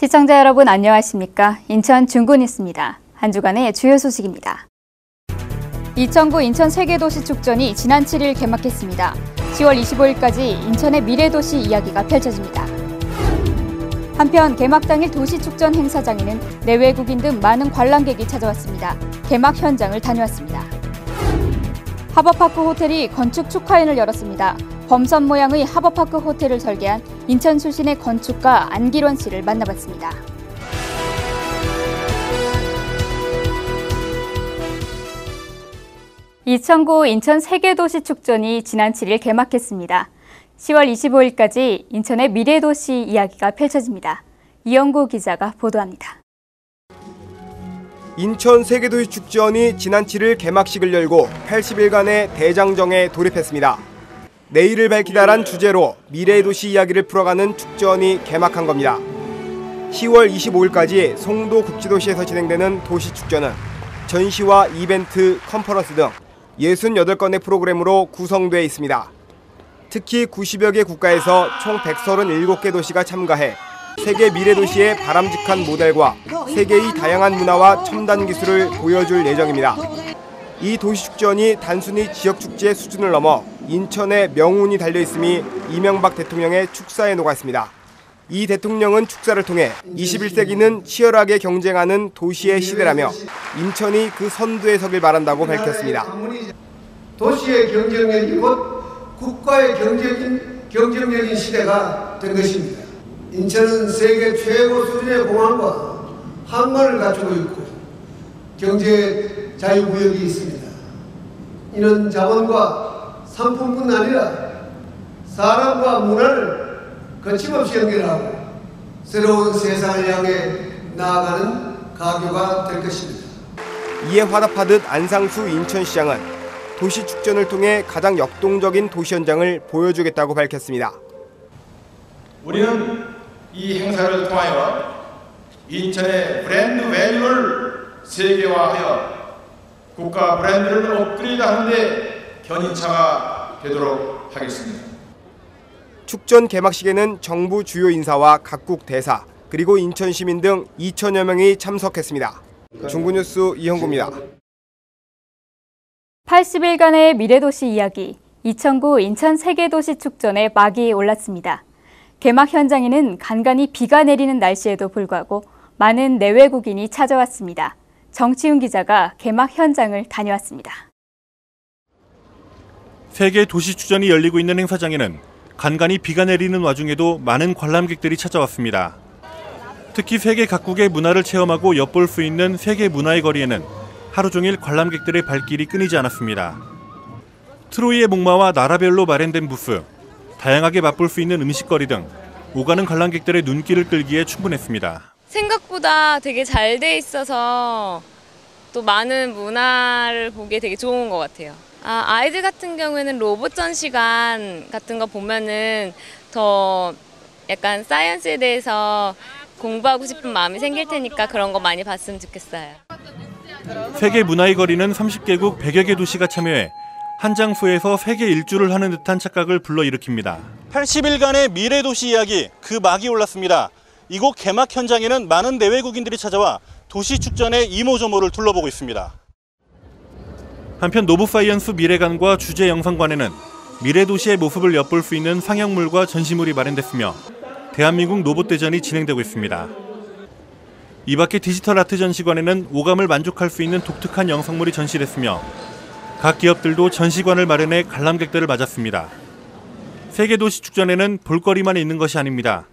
시청자 여러분 안녕하십니까? 인천 중구뉴스입니다. 한 주간의 주요 소식입니다. 2009 인천 세계도시축전이 지난 7일 개막했습니다. 10월 25일까지 인천의 미래도시 이야기가 펼쳐집니다. 한편 개막 당일 도시축전 행사장에는 내외국인 등 많은 관람객이 찾아왔습니다. 개막 현장을 다녀왔습니다. 하버파크 호텔이 건축 축하회를 열었습니다. 범선 모양의 하버파크 호텔을 설계한 인천 출신의 건축가 안기론 씨를 만나봤습니다. (2009) 인천 세계도시축전이 지난 7일 개막했습니다. 10월 25일까지 인천의 미래도시 이야기가 펼쳐집니다. 이영구 기자가 보도합니다. 인천 세계도시축전이 지난 7일 개막식을 열고 80일간의 대장정에 돌입했습니다. 내일을 밝히다란 주제로 미래의 도시 이야기를 풀어가는 축전이 개막한 겁니다. 10월 25일까지 송도 국제도시에서 진행되는 도시축전은 전시와 이벤트, 컨퍼런스 등 68건의 프로그램으로 구성되어 있습니다. 특히 90여 개 국가에서 총 137개 도시가 참가해 세계 미래도시의 바람직한 모델과 세계의 다양한 문화와 첨단 기술을 보여줄 예정입니다. 이 도시축전이 단순히 지역축제의 수준을 넘어 인천의 명운이 달려있음이 이명박 대통령의 축사에 녹아있습니다. 이 대통령은 축사를 통해 21세기는 치열하게 경쟁하는 도시의 시대라며 인천이 그 선두에 서길 바란다고 밝혔습니다. 도시의 경쟁력이 곧 국가의 경쟁력인 시대가 된 것입니다. 인천은 세계 최고 수준의 공항과 항만을 갖추고 있고 경제 자유구역이 있습니다. 이는 자본과 상품뿐 아니라 사람과 문화를 거침없이 연결하고 새로운 세상을 향해 나아가는 가교가 될 것입니다. 이에 화답하듯 안상수 인천시장은 도시축전을 통해 가장 역동적인 도시 현장을 보여주겠다고 밝혔습니다. 우리는 이 행사를 통하여 인천의 브랜드 밸류를 세계화하여 국가 브랜드를 업그레이드하는 데 견인차가 되도록 하겠습니다. 축전 개막식에는 정부 주요 인사와 각국 대사, 그리고 인천 시민 등 2천여 명이 참석했습니다. 중구뉴스 이형구입니다. 80일간의 미래도시 이야기, 2009 인천 세계도시축전의 막이 올랐습니다. 개막 현장에는 간간히 비가 내리는 날씨에도 불구하고 많은 내외국인이 찾아왔습니다. 정치훈 기자가 개막 현장을 다녀왔습니다. 세계 도시축전이 열리고 있는 행사장에는 간간히 비가 내리는 와중에도 많은 관람객들이 찾아왔습니다. 특히 세계 각국의 문화를 체험하고 엿볼 수 있는 세계 문화의 거리에는 하루 종일 관람객들의 발길이 끊이지 않았습니다. 트로이의 목마와 나라별로 마련된 부스, 다양하게 맛볼 수 있는 음식거리 등 오가는 관람객들의 눈길을 끌기에 충분했습니다. 생각보다 되게 잘 돼 있어서 또 많은 문화를 보기에 되게 좋은 것 같아요. 아이들 같은 경우에는 로봇 전시관 같은 거 보면은 더 약간 사이언스에 대해서 공부하고 싶은 마음이 생길 테니까 그런 거 많이 봤으면 좋겠어요. 세계 문화의 거리는 30개국 100여 개 도시가 참여해 한 장소에서 세계 일주를 하는 듯한 착각을 불러일으킵니다. 80일간의 미래도시 이야기, 그 막이 올랐습니다. 이곳 개막 현장에는 많은 내외국인들이 찾아와 도시축전의 이모저모를 둘러보고 있습니다. 한편 노브사이언스 미래관과 주제 영상관에는 미래도시의 모습을 엿볼 수 있는 상영물과 전시물이 마련됐으며 대한민국 로봇대전이 진행되고 있습니다. 이 밖에 디지털 아트 전시관에는 오감을 만족할 수 있는 독특한 영상물이 전시됐으며 각 기업들도 전시관을 마련해 관람객들을 맞았습니다. 세계도시축전에는 볼거리만 있는 것이 아닙니다.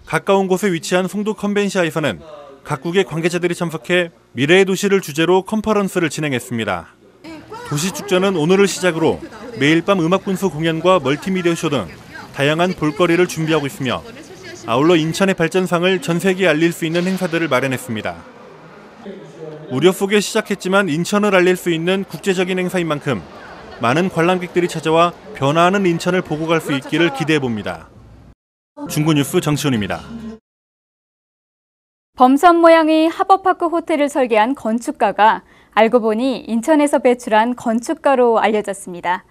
가까운 곳에 위치한 송도 컨벤시아에서는 각국의 관계자들이 참석해 미래의 도시를 주제로 컨퍼런스를 진행했습니다. 도시축전은 오늘을 시작으로 매일 밤 음악분수 공연과 멀티미디어 쇼 등 다양한 볼거리를 준비하고 있으며 아울러 인천의 발전상을 전 세계에 알릴 수 있는 행사들을 마련했습니다. 우려 속에 시작했지만 인천을 알릴 수 있는 국제적인 행사인 만큼 많은 관람객들이 찾아와 변화하는 인천을 보고 갈 수 있기를 기대해봅니다. 중구뉴스 정치훈입니다. 범선 모양의 하버파크 호텔을 설계한 건축가가 알고 보니 인천에서 배출한 건축가로 알려졌습니다.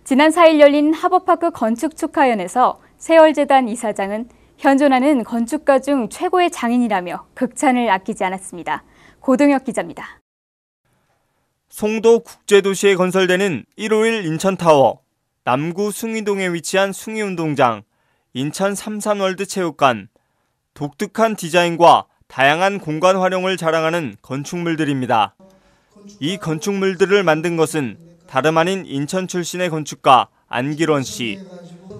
지난 4일 열린 하버파크 건축 축하연에서 세월재단 이사장은 현존하는 건축가 중 최고의 장인이라며 극찬을 아끼지 않았습니다. 고동혁 기자입니다. 송도 국제도시에 건설되는 151 인천타워, 남구 숭이동에 위치한 숭이운동장, 인천 삼산월드체육관, 독특한 디자인과 다양한 공간 활용을 자랑하는 건축물들입니다. 이 건축물들을 만든 것은 다름 아닌 인천 출신의 건축가 안기론 씨.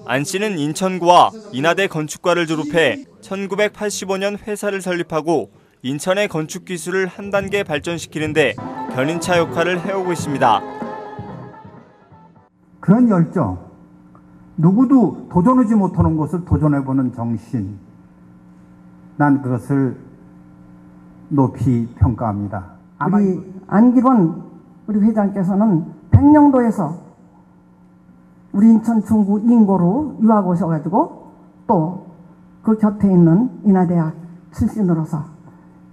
안 씨는 인천구와 인하대 건축과를 졸업해 1985년 회사를 설립하고 인천의 건축 기술을 한 단계 발전시키는 데 견인차 역할을 해오고 있습니다. 그런 열정, 누구도 도전하지 못하는 것을 도전해보는 정신, 난 그것을 높이 평가합니다. 우리 안기론 우리 회장께서는 백령도에서 우리 인천 중구 인고로 유학 오셔가지고 또 그 곁에 있는 인하대학 출신으로서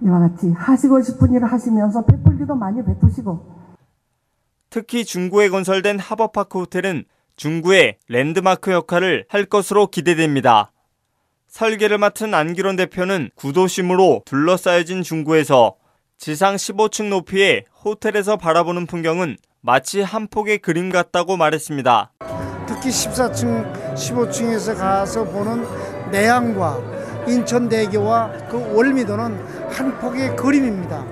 이와 같이 하시고 싶은 일을 하시면서 베풀기도 많이 베푸시고, 특히 중구에 건설된 하버파크 호텔은 중구의 랜드마크 역할을 할 것으로 기대됩니다. 설계를 맡은 안기론 대표는 구도심으로 둘러싸여진 중구에서 지상 15층 높이의 호텔에서 바라보는 풍경은 마치 한 폭의 그림 같다고 말했습니다. 특히 14층, 15층에서 가서 보는 내양과 인천대교와 그 월미도는 한 폭의 그림입니다.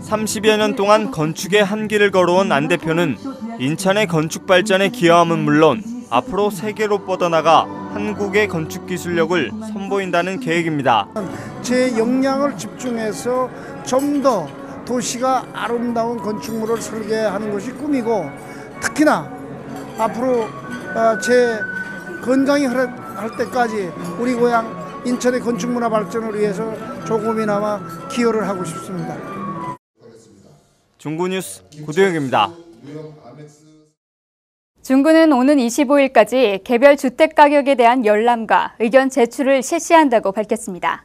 30여 년 동안 건축의 한길을 걸어온 안 대표는 인천의 건축 발전에 기여함은 물론 앞으로 세계로 뻗어나가 한국의 건축 기술력을 선보인다는 계획입니다. 제 역량을 집중해서 좀 더 도시가 아름다운 건축물을 설계하는 것이 꿈이고, 특히나 앞으로 제 건강이 할 때까지 우리 고향 인천의 건축문화 발전을 위해서 조금이나마 기여를 하고 싶습니다. 중구뉴스 고도영입니다. 중구는 오는 25일까지 개별 주택 가격에 대한 열람과 의견 제출을 실시한다고 밝혔습니다.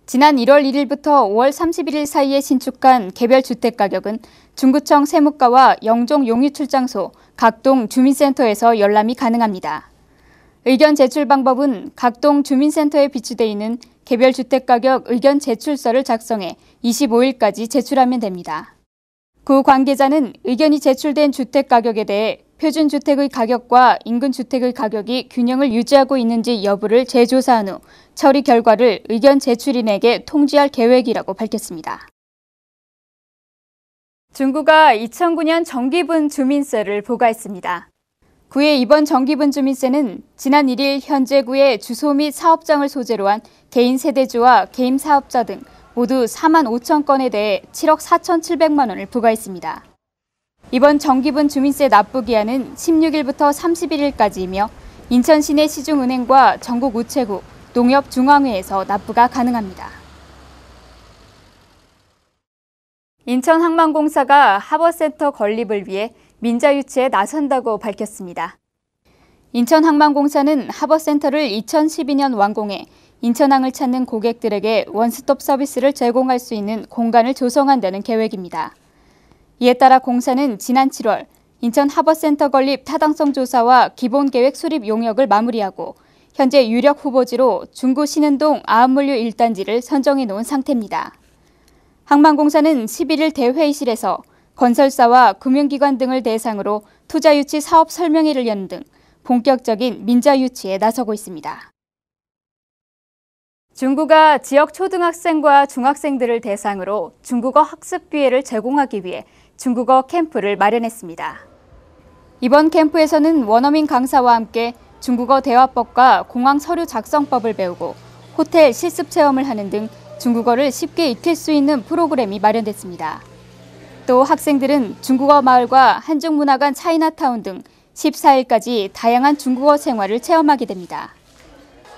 지난 1월 1일부터 5월 31일 사이에 신축한 개별 주택 가격은 중구청 세무과와 영종 용유출장소, 각동 주민센터에서 열람이 가능합니다. 의견 제출 방법은 각동 주민센터에 비치돼 있는 개별 주택 가격 의견 제출서를 작성해 25일까지 제출하면 됩니다. 구 관계자는 의견이 제출된 주택 가격에 대해 표준 주택의 가격과 인근 주택의 가격이 균형을 유지하고 있는지 여부를 재조사한 후 처리 결과를 의견 제출인에게 통지할 계획이라고 밝혔습니다. 중구가 2009년 정기분 주민세를 부과했습니다. 구의 이번 정기분 주민세는 지난 1일 현재 구의 주소 및 사업장을 소재로 한 개인 세대주와 개인 사업자 등 모두 4만 5천 건에 대해 7억 4,700만 원을 부과했습니다. 이번 정기분 주민세 납부 기한은 16일부터 31일까지이며 인천 시내 시중은행과 전국 우체국, 농협중앙회에서 납부가 가능합니다. 인천항만공사가 하버센터 건립을 위해 민자유치에 나선다고 밝혔습니다. 인천항만공사는 하버센터를 2012년 완공해 인천항을 찾는 고객들에게 원스톱 서비스를 제공할 수 있는 공간을 조성한다는 계획입니다. 이에 따라 공사는 지난 7월 인천 하버센터 건립 타당성 조사와 기본계획 수립 용역을 마무리하고 현재 유력 후보지로 중구 신은동 아흔물류 1단지를 선정해 놓은 상태입니다. 항만공사는 11일 대회의실에서 건설사와 금융기관 등을 대상으로 투자유치 사업 설명회를 여는 등 본격적인 민자유치에 나서고 있습니다. 중구가 지역 초등학생과 중학생들을 대상으로 중국어 학습 기회를 제공하기 위해 중국어 캠프를 마련했습니다. 이번 캠프에서는 원어민 강사와 함께 중국어 대화법과 공항 서류 작성법을 배우고 호텔 실습 체험을 하는 등 중국어를 쉽게 익힐 수 있는 프로그램이 마련됐습니다. 또 학생들은 중국어 마을과 한중문화관 차이나타운 등 14일까지 다양한 중국어 생활을 체험하게 됩니다.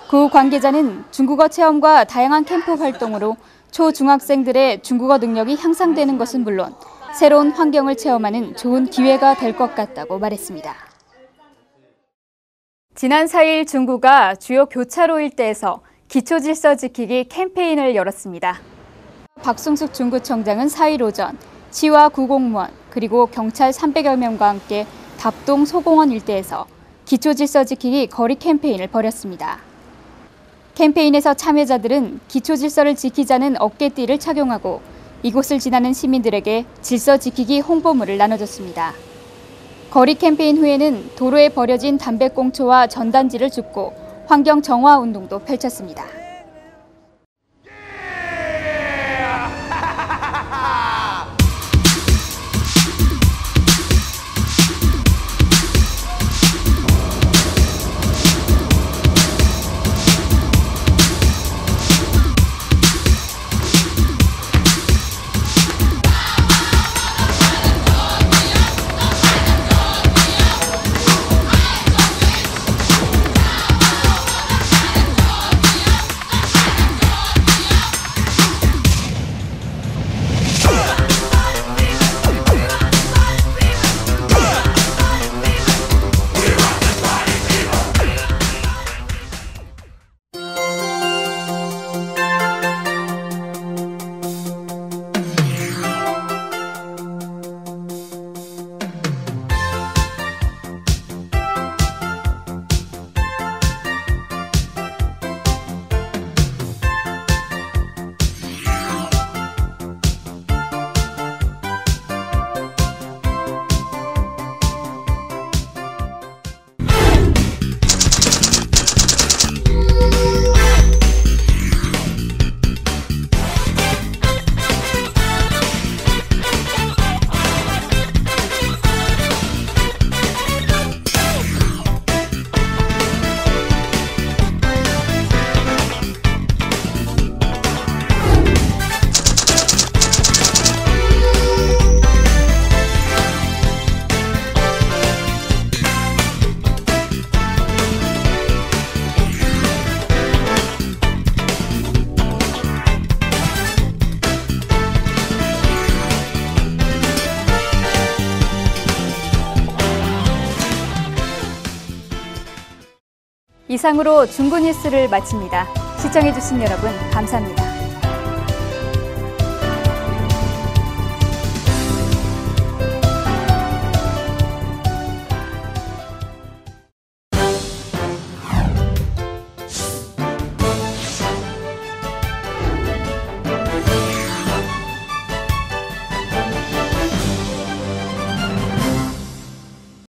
구 관계자는 중국어 체험과 다양한 캠프 활동으로 초중학생들의 중국어 능력이 향상되는 것은 물론 새로운 환경을 체험하는 좋은 기회가 될 것 같다고 말했습니다. 지난 4일 중구가 주요 교차로 일대에서 기초질서 지키기 캠페인을 열었습니다. 박승숙 중구청장은 4일 오전 시와 구공무원 그리고 경찰 300여 명과 함께 답동 소공원 일대에서 기초질서 지키기 거리 캠페인을 벌였습니다. 캠페인에서 참여자들은 기초 질서를 지키자는 어깨띠를 착용하고 이곳을 지나는 시민들에게 질서 지키기 홍보물을 나눠줬습니다. 거리 캠페인 후에는 도로에 버려진 담배꽁초와 전단지를 줍고 환경 정화 운동도 펼쳤습니다. 이상으로 중구 뉴스를 마칩니다. 시청해주신 여러분 감사합니다.